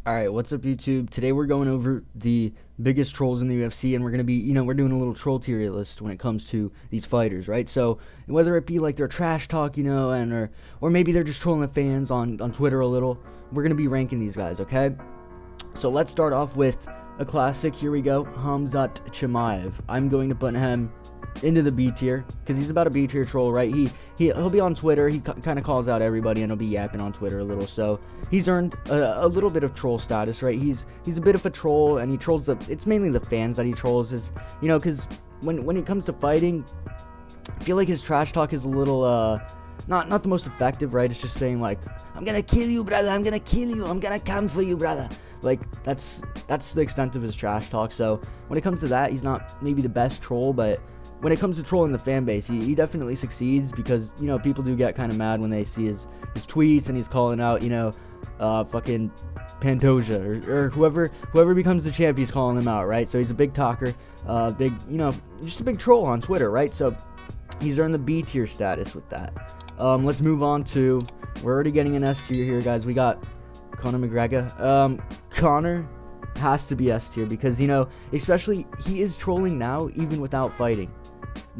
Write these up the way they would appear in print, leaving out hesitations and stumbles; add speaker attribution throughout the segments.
Speaker 1: Alright, what's up YouTube? Today we're going over the biggest trolls in the UFC, and we're going to be, we're doing a little troll tier list when it comes to these fighters, right? So, whether it be like their trash talk, or maybe they're just trolling the fans on Twitter a little, we're going to be ranking these guys, okay? So let's start off with a classic. Here we go, Khamzat Chimaev. I'm going to put him into the B tier because he's about a B tier troll, right? He'll be on Twitter. He kind of calls out everybody and he'll be yapping on Twitter a little. So he's earned a little bit of troll status, right? He's a bit of a troll, and he trolls it's mainly the fans that he trolls, is because when it comes to fighting, I feel like his trash talk is a little not the most effective, right? It's just saying like, I'm gonna kill you, brother, I'm gonna kill you, I'm gonna come for you, brother. Like that's the extent of his trash talk. So when it comes to that, he's not maybe the best troll, but when it comes to trolling the fan base, he definitely succeeds, because people do get kind of mad when they see his tweets and he's calling out fucking Pantoja or whoever becomes the champ, he's calling them out, right? So he's a big talker, just a big troll on Twitter, right? So he's earned the B tier status with that. Let's move on to, we're already getting an S tier here, guys. We got Conor McGregor. Conor has to be S tier because, especially he is trolling now even without fighting.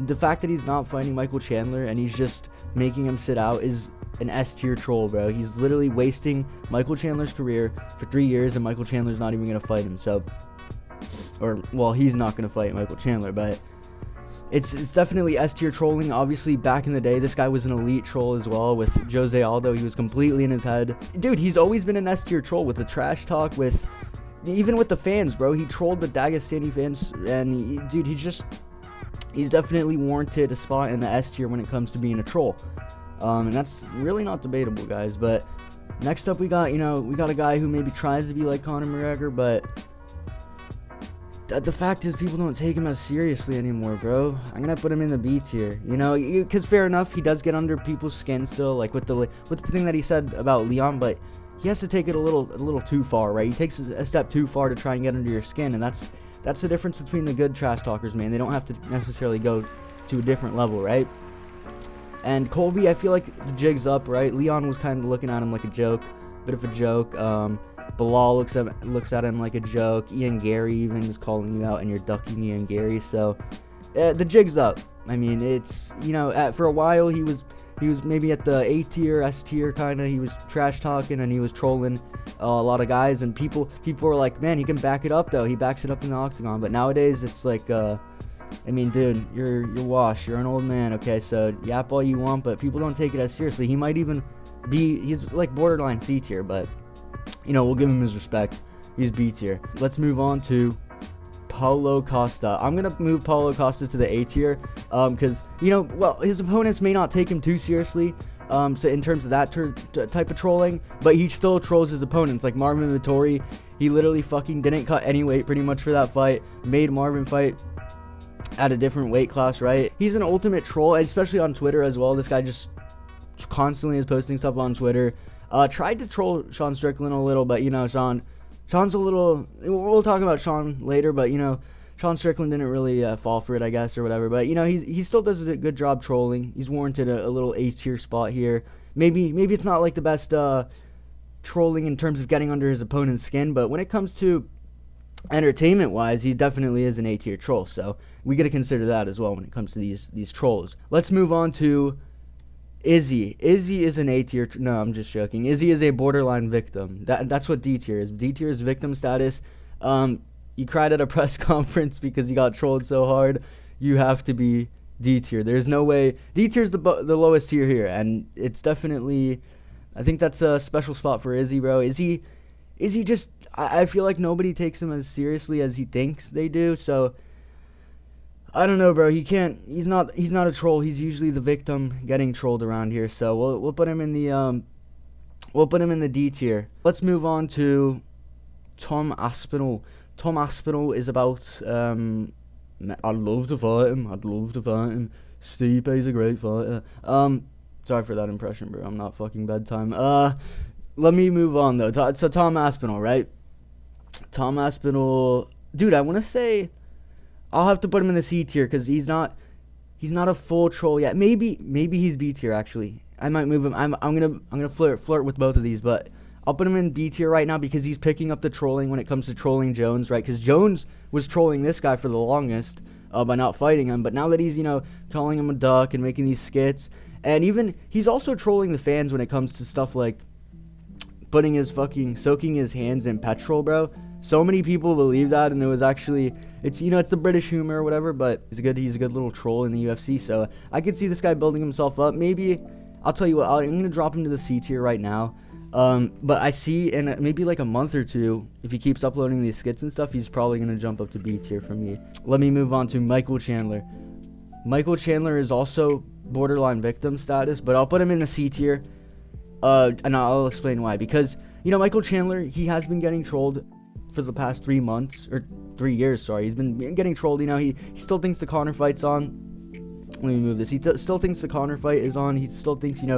Speaker 1: The fact that he's not fighting Michael Chandler and he's just making him sit out is an S tier troll, bro. He's literally wasting Michael Chandler's career for 3 years, and Michael Chandler's not even going to fight him. So, he's not going to fight Michael Chandler, but it's definitely S tier trolling. Obviously, back in the day, this guy was an elite troll as well with Jose Aldo. He was completely in his head. Dude, he's always been an S tier troll with the trash talk, even with the fans, bro. He trolled the Dagestani fans, and he's definitely warranted a spot in the S tier when it comes to being a troll. And that's really not debatable, guys. But next up, we got a guy who maybe tries to be like Conor McGregor, but the fact is, people don't take him as seriously anymore, bro. I'm gonna put him in the B tier, because fair enough, he does get under people's skin still, like with the thing that he said about Leon, but he has to take it a little too far, right? He takes a step too far to try and get under your skin, and that's the difference between the good trash talkers, man. They don't have to necessarily go to a different level, right? And Colby, I feel like the jig's up, right? Leon was kind of looking at him like a joke, bit of a joke. Bilal looks at him like a joke. Garry even is calling you out, and you're ducking Garry. So the jig's up. I mean, it's for a while he was maybe at the A tier, S tier kind of. He was trash talking and he was trolling a lot of guys, and people were like, man, he can back it up though. He backs it up in the octagon. But nowadays it's like, dude, you're washed. You're an old man, okay? So yap all you want, but people don't take it as seriously. He might even he's like borderline C tier, but we'll give him his respect. He's B tier. Let's move on to Paulo Costa. I'm gonna move Paulo Costa to the A tier, because his opponents may not take him too seriously, so in terms of that type of trolling, but he still trolls his opponents. Like Marvin Vettori, he literally fucking didn't cut any weight pretty much for that fight, made Marvin fight at a different weight class, right? He's an ultimate troll, and especially on Twitter as well. This guy just constantly is posting stuff on Twitter. Tried to troll Sean Strickland a little, but Sean's a little, we'll talk about Sean later, but Sean Strickland didn't really fall for it, I guess, or whatever. But he still does a good job trolling. He's warranted a little A tier spot here. Maybe it's not like the best trolling in terms of getting under his opponent's skin, but when it comes to entertainment wise, he definitely is an A tier troll. So we got to consider that as well when it comes to these trolls. Let's move on to Izzy. Izzy is an A tier. No, I'm just joking. Izzy is a borderline victim. That's what D tier is. D tier is victim status. You cried at a press conference because you got trolled so hard. You have to be D tier. There's no way. D tier is the lowest tier here, and it's definitely, I think that's a special spot for Izzy, bro. Izzy just, I feel like nobody takes him as seriously as he thinks they do. So I don't know, bro. He's not a troll. He's usually the victim getting trolled around here. So we'll put him in the D tier. Let's move on to Tom Aspinall. Tom Aspinall is about I'd love to fight him. Stipe's a great fighter. Sorry for that impression, bro. I'm not fucking bedtime. Let me move on though. So Tom Aspinall, right? Tom Aspinall, dude. I want to say I'll have to put him in the C tier because he's not a full troll yet. Maybe he's B tier actually. I might move him. I'm gonna flirt with both of these, but I'll put him in B tier right now because he's picking up the trolling when it comes to trolling Jones, right? Because Jones was trolling this guy for the longest by not fighting him. But now that he's, calling him a duck and making these skits, and even he's also trolling the fans when it comes to stuff like soaking his hands in petrol, bro. So many people believe that, and it was actually, it's the British humor or whatever, but he's a good little troll in the UFC. So I could see this guy building himself up. Maybe, I'll tell you what, I'm going to drop him to the C tier right now. But I see in maybe like a month or two, if he keeps uploading these skits and stuff, he's probably going to jump up to B tier for me. Let me move on to Michael Chandler. Michael Chandler is also borderline victim status, but I'll put him in the C tier. And I'll explain why. Because, Michael Chandler, he has been getting trolled for the past 3 months, or 3 years, sorry. He's been getting trolled. He still thinks the Conor fight's on. Let me move this. He still thinks the Conor fight is on. He still thinks, he's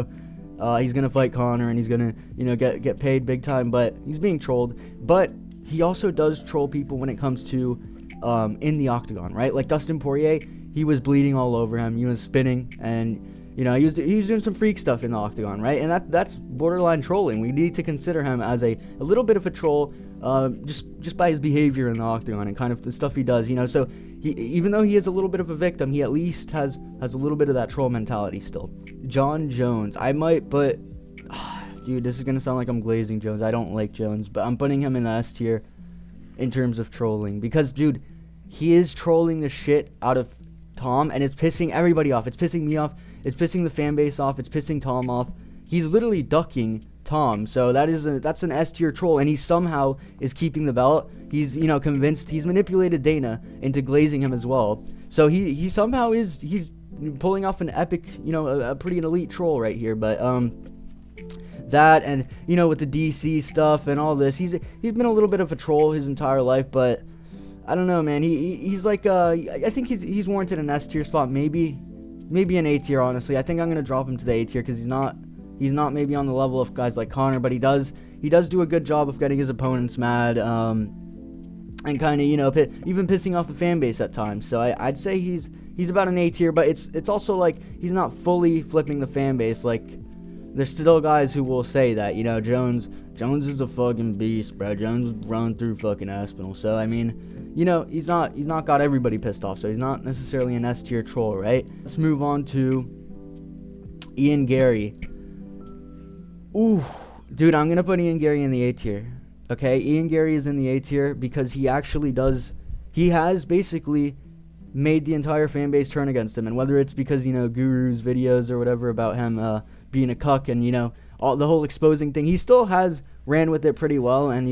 Speaker 1: going to fight Conor and he's going to, get paid big time. But he's being trolled. But he also does troll people when it comes to in the octagon, right? Like Dustin Poirier, he was bleeding all over him. He was spinning, and he was doing some freak stuff in the octagon, right? And that's borderline trolling. We need to consider him as a little bit of a troll, just by his behavior in the octagon and kind of the stuff he does, So even though he is a little bit of a victim, he at least has a little bit of that troll mentality still. Jon Jones, I might, but dude, this is gonna sound like I'm glazing Jones. I don't like Jones, but I'm putting him in the S tier in terms of trolling because, dude, he is trolling the shit out of Tom, and it's pissing everybody off. It's pissing me off. It's pissing the fan base off. It's pissing Tom off. He's literally ducking Tom. So that's an S tier troll, and he somehow is keeping the belt. He's convinced, he's manipulated Dana into glazing him as well. So he somehow he's pulling off an epic, a pretty elite troll right here. But that, and with the DC stuff and all this, he's been a little bit of a troll his entire life, but I don't know, man. He's like I think he's warranted an S tier spot, maybe an A tier, honestly. I think I'm gonna drop him to the A tier because he's not maybe on the level of guys like Conor, but he does do a good job of getting his opponents mad, and kind of even pissing off the fan base at times. So I'd say he's about an A tier, but it's also like he's not fully flipping the fan base. Like there's still guys who will say that Jones is a fucking beast, bro. Jones run through fucking Aspinall. So I mean, he's not got everybody pissed off, so he's not necessarily an S tier troll, right? Let's move on to Ian Garry. Ooh, dude, I'm gonna put Ian Garry in the A tier. Okay, Ian Garry is in the A tier because he has basically made the entire fan base turn against him, and whether it's because Guru's videos or whatever about him being a cuck and all the whole exposing thing, he still has ran with it pretty well, and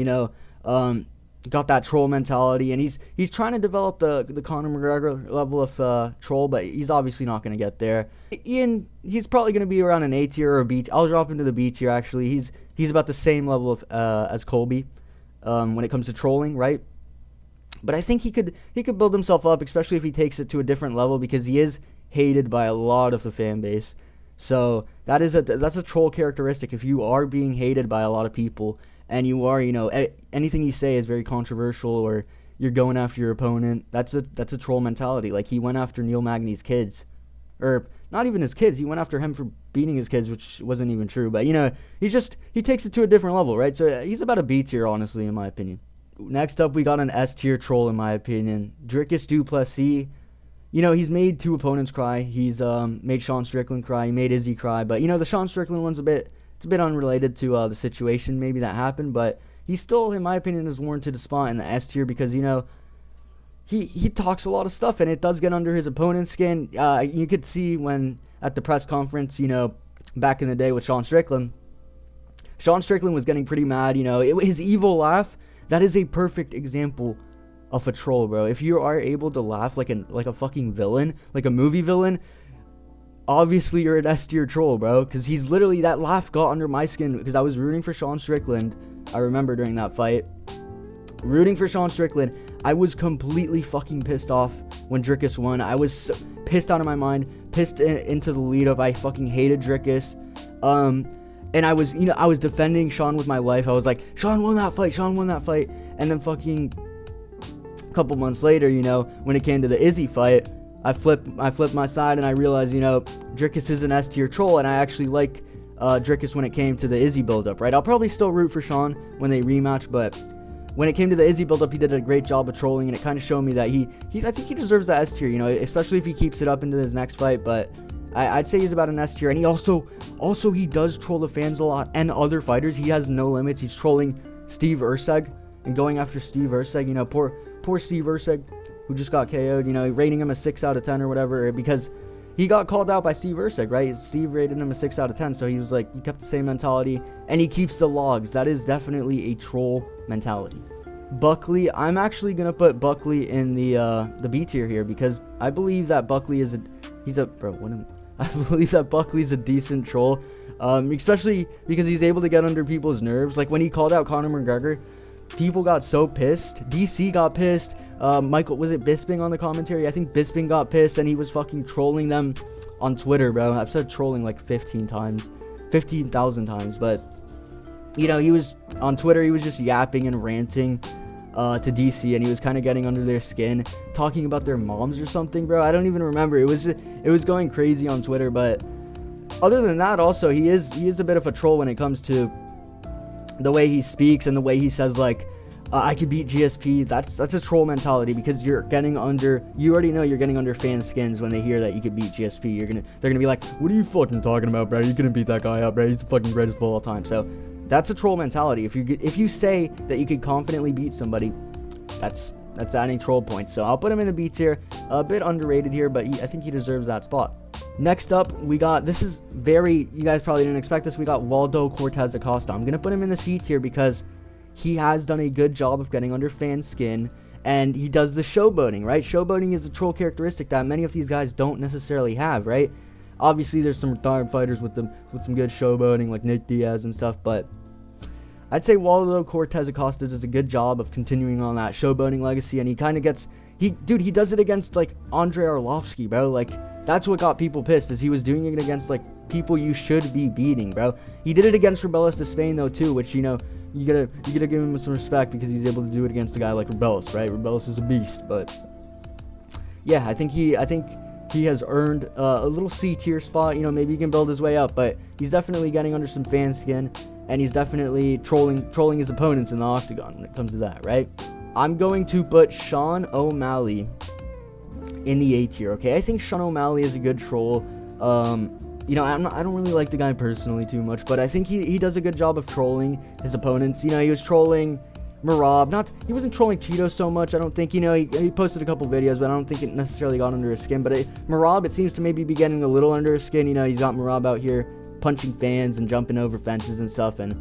Speaker 1: got that troll mentality, and he's trying to develop the Conor McGregor level of troll, but he's obviously not going to get there. Ian, he's probably going to be around an A tier or a B tier. I'll drop him to the B tier, actually. He's about the same level of as Colby when it comes to trolling, right? But I think he could build himself up, especially if he takes it to a different level, because he is hated by a lot of the fan base. So that's a troll characteristic. If you are being hated by a lot of people, and you are, anything you say is very controversial, or you're going after your opponent, that's a troll mentality. Like, he went after Neil Magny's kids, or not even his kids. He went after him for beating his kids, which wasn't even true. But he takes it to a different level, right? So he's about a B tier, honestly, in my opinion. Next up, we got an S tier troll, in my opinion. Dricus Du Plessis. He's made 2 opponents cry. He's made Sean Strickland cry. He made Izzy cry. But the Sean Strickland one's it's a bit unrelated to the situation maybe that happened, but he still, in my opinion, is warranted a spot in the S tier because, he talks a lot of stuff, and it does get under his opponent's skin. You could see when at the press conference, back in the day with Sean Strickland was getting pretty mad. His evil laugh, that is a perfect example of a troll, bro. If you are able to laugh like a fucking villain, like a movie villain, obviously you're an S tier troll, bro, because he's literally, that laugh got under my skin because I was rooting for Sean Strickland. I remember during that fight, rooting for Sean Strickland. I was completely fucking pissed off when Dricus won. I was so pissed out of my mind, pissed into the lead up. I fucking hated Dricus. And I was defending Sean with my life. I was like, Sean won that fight. And then fucking a couple months later, when it came to the Izzy fight, I flipped my side, and I realized, Dricus is an S tier troll, and I actually like Dricus when it came to the Izzy buildup, right? I'll probably still root for Sean when they rematch, but when it came to the Izzy buildup, he did a great job of trolling, and it kind of showed me that I think he deserves that S tier, you know, especially if he keeps it up into his next fight. But I'd say he's about an S tier, and he also he does troll the fans a lot and other fighters. He has no limits. He's trolling Steve Erceg and going after Steve Erceg. You know, poor Steve Erceg, who just got KO'd. You know, rating him a 6 out of 10 or whatever because he got called out by Steve Erceg, right? Steve rated him a 6 out of 10, so he was like, he kept the same mentality, and he keeps the logs. That is definitely a troll mentality. Buckley, I'm actually gonna put Buckley in the B tier here because I believe that Buckley is I believe that Buckley's a decent troll, especially because he's able to get under people's nerves. Like when he called out Conor McGregor, people got so pissed. DC got pissed. Michael, was it Bisping on the commentary? I think Bisping got pissed and he was fucking trolling them on Twitter, bro. I've said trolling like 15,000 times, but you know, he was on Twitter, he was just yapping and ranting to DC, and he was kind of getting under their skin, talking about their moms or something, bro. I don't even remember. It was going crazy on Twitter. But other than that, also he is a bit of a troll when it comes to the way he speaks and the way he says like I could beat GSP. That's a troll mentality because you already know you're getting under fan skins when they hear that you could beat GSP. They're gonna be like, what are you fucking talking about, bro? You couldn't beat that guy up, bro. He's the fucking greatest of all time. So that's a troll mentality. If you say that you could confidently beat somebody, that's adding troll points. So I'll put him in the B tier. A bit underrated here, but I think he deserves that spot. Next up, we got, this is very, you guys probably didn't expect this, we got Waldo Cortes-Acosta. I'm going to put him in the C tier because he has done a good job of getting under fan skin, and he does the showboating, right? Showboating is a troll characteristic that many of these guys don't necessarily have, right? Obviously, there's some retired fighters with some good showboating, like Nick Diaz and stuff, but I'd say Waldo Cortes-Acosta does a good job of continuing on that showboating legacy, and he kind of gets, he does it against, like, Andrei Arlovski, bro. Like, that's what got people pissed, is he was doing it against, like, people you should be beating, bro. He did it against Rebellis de Spain, though, too, which, you know, you gotta give him some respect because he's able to do it against a guy like Rebellis, right? Rebellis is a beast, but yeah, I think he has earned a little C tier spot. You know, maybe he can build his way up, but he's definitely getting under some fan skin, and he's definitely trolling his opponents in the octagon when it comes to that, right? I'm going to put Sean O'Malley in the A tier, okay? I think Sean O'Malley is a good troll. You know, I don't really like the guy personally too much, but I think he does a good job of trolling his opponents. You know, he was trolling Merab. He wasn't trolling Cheeto so much, I don't think. You know, he posted a couple videos, but I don't think it necessarily got under his skin. But Merab, it seems to maybe be getting a little under his skin. You know, he's got Merab out here punching fans and jumping over fences and stuff. And,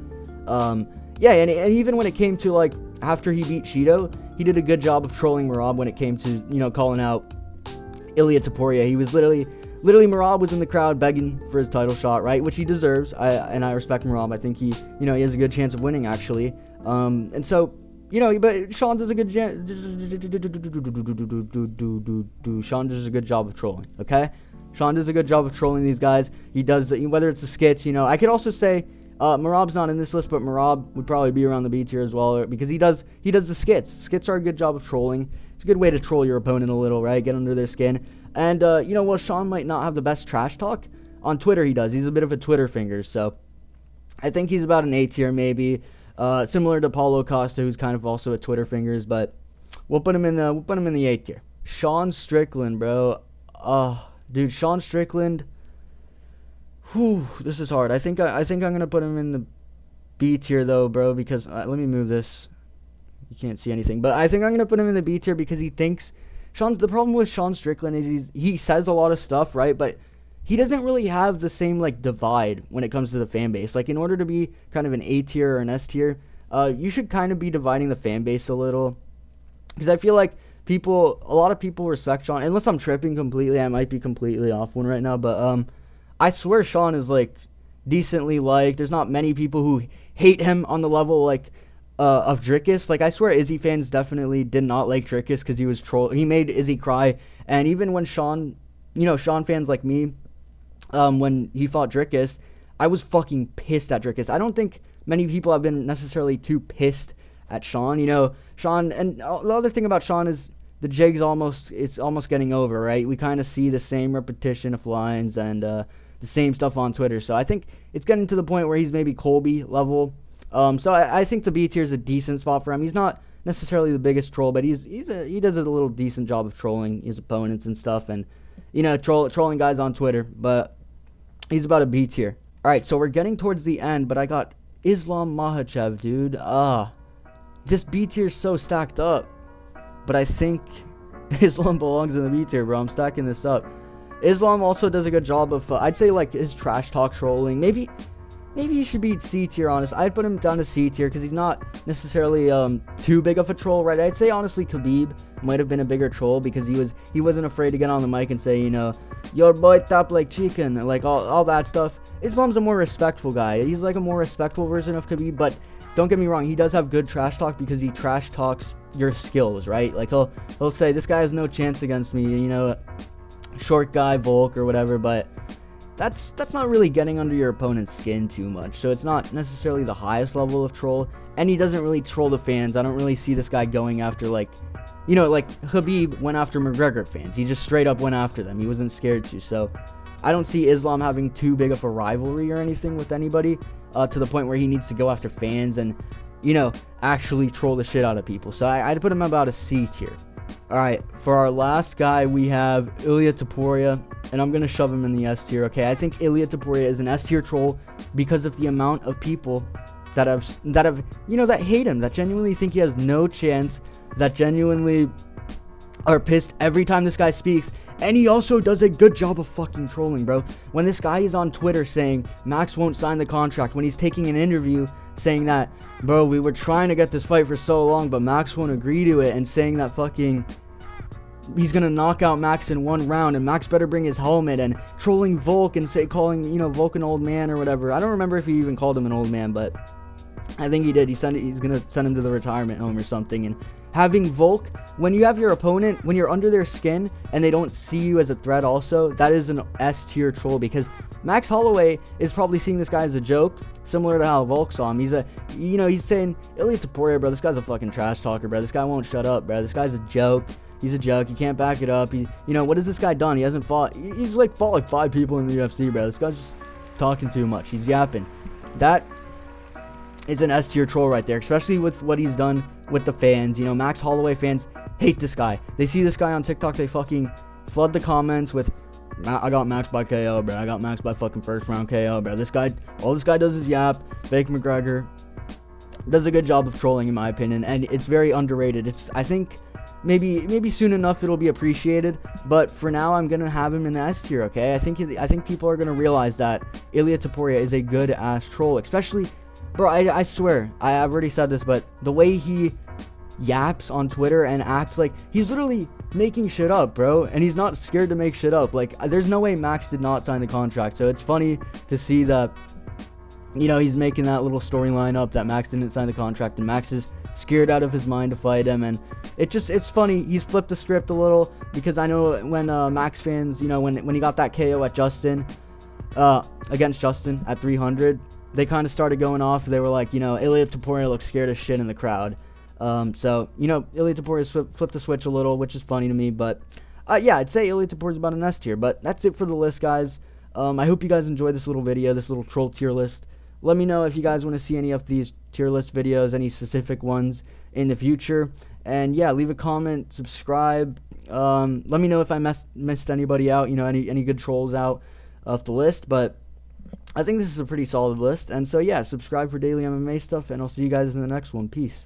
Speaker 1: yeah, and even when it came to, like, after he beat Cheeto, he did a good job of trolling Merab when it came to, you know, calling out Ilia Topuria. He was literally Merab was in the crowd begging for his title shot, right? Which he deserves. I respect Merab. I think he has a good chance of winning, actually. And so, you know, but Sean does a good Sean does a good job of trolling, okay? Sean does a good job of trolling these guys. He does, whether it's the skits, you know. I could also say Merab's not in this list, but Merab would probably be around the B tier as well because he does the skits. Skits are a good job of trolling. It's a good way to troll your opponent a little, right? Get under their skin. And, you know, while Sean might not have the best trash talk, on Twitter he does. He's a bit of a Twitter finger, so I think he's about an A tier maybe. Similar to Paulo Costa, who's kind of also a Twitter fingers, but we'll put him in the A tier. Sean Strickland, bro. Dude, Sean Strickland. Whew, this is hard. I think I'm gonna put him in the B tier though, bro, because let me move this. You can't see anything, but I think I'm gonna put him in the B tier because he thinks the problem with Sean Strickland is he says a lot of stuff, right? But he doesn't really have the same, like, divide when it comes to the fan base. Like, in order to be kind of an A tier or an S tier, you should kind of be dividing the fan base a little. Because I feel like a lot of people respect Sean. Unless I'm tripping completely, I might be completely off one right now. But I swear Sean is, like, decently liked. There's not many people who hate him on the level, like, of Dricus. Like, I swear Izzy fans definitely did not like Dricus because he made Izzy cry. And even when Sean fans like me, when he fought Dricus, I was fucking pissed at Dricus. I don't think many people have been necessarily too pissed at Sean. You know, Sean, and the other thing about Sean is the jig's almost getting over, right? We kind of see the same repetition of lines, and the same stuff on Twitter. So I think it's getting to the point where he's maybe Colby level. So I think the B tier is a decent spot for him. He's not necessarily the biggest troll, but he does a little decent job of trolling his opponents and stuff, and trolling guys on Twitter. But he's about a B tier. All right, so we're getting towards the end, but I got Islam Makhachev, dude. This B tier is so stacked up, but I think Islam belongs in the B tier, bro. I'm stacking this up. Islam also does a good job of, I'd say, like, his trash talk trolling. Maybe he should be C tier, honest. I'd put him down to C tier because he's not necessarily too big of a troll, right? I'd say, honestly, Khabib might have been a bigger troll because he wasn't afraid to get on the mic and say, your boy top like chicken, like all that stuff. Islam's a more respectful guy. He's like a more respectful version of Khabib, but don't get me wrong, he does have good trash talk because he trash talks your skills, right? Like he'll say, this guy has no chance against me, short guy, Volk or whatever, but that's not really getting under your opponent's skin too much. So it's not necessarily the highest level of troll, and he doesn't really troll the fans. I don't really see this guy going after, like Khabib went after McGregor fans. He just straight up went after them. He wasn't scared to. So I don't see Islam having too big of a rivalry or anything with anybody to the point where he needs to go after fans and actually troll the shit out of people. So I'd put him about a C tier. Alright, for our last guy, we have Ilia Topuria, and I'm going to shove him in the S tier, okay? I think Ilia Topuria is an S tier troll because of the amount of people that hate him, that genuinely think he has no chance, that genuinely are pissed every time this guy speaks. And he also does a good job of fucking trolling, bro. When this guy is on Twitter saying Max won't sign the contract, when he's taking an interview saying that, bro, we were trying to get this fight for so long, but Max won't agree to it, and saying that fucking he's gonna knock out Max in one round, and Max better bring his helmet, and trolling Volk and calling Volk an old man or whatever. I don't remember if he even called him an old man, but I think he did. He's gonna send him to the retirement home or something. And having Volk, when you have your opponent, when you're under their skin and they don't see you as a threat also, that is an S tier troll, because Max Holloway is probably seeing this guy as a joke, similar to how Volk saw him. He's saying, Ilia Topuria, bro, this guy's a fucking trash talker, bro. This guy won't shut up, bro. This guy's a joke. He's a joke. He can't back it up. What has this guy done? He hasn't fought. He's fought like 5 people in the UFC, bro. This guy's just talking too much. He's yapping. That is an S tier troll right there, especially with what he's done with the fans. Max Holloway fans hate this guy. They see this guy on TikTok, they fucking flood the comments with, I got Max by KO, bro. I got Max by fucking first round KO, bro. All this guy does is yap. Fake McGregor does a good job of trolling, in my opinion, and it's very underrated. I think maybe soon enough it'll be appreciated, but for now I'm gonna have him in the S tier, okay? I think people are gonna realize that Ilia Topuria is a good ass troll, especially, bro. I swear, I've already said this, but the way he yaps on Twitter and acts like he's literally making shit up, bro, and he's not scared to make shit up. Like, there's no way Max did not sign the contract. So it's funny to see that he's making that little storyline up that Max didn't sign the contract and Max is scared out of his mind to fight him. And it's funny, he's flipped the script a little, because I know when Max fans, when he got that KO at against Justin at 300, they kind of started going off. They were like, Ilia Topuria looks scared as shit in the crowd. So, Ilia Topuria's flipped the switch a little, which is funny to me. But, yeah, I'd say Ilia Topuria's about an S tier. But that's it for the list, guys. I hope you guys enjoyed this little video, this little troll tier list. Let me know if you guys want to see any of these tier list videos, any specific ones in the future. And, yeah, leave a comment, subscribe. Let me know if I missed anybody out, any good trolls out of the list. But I think this is a pretty solid list. And so, yeah, subscribe for daily MMA stuff, and I'll see you guys in the next one. Peace.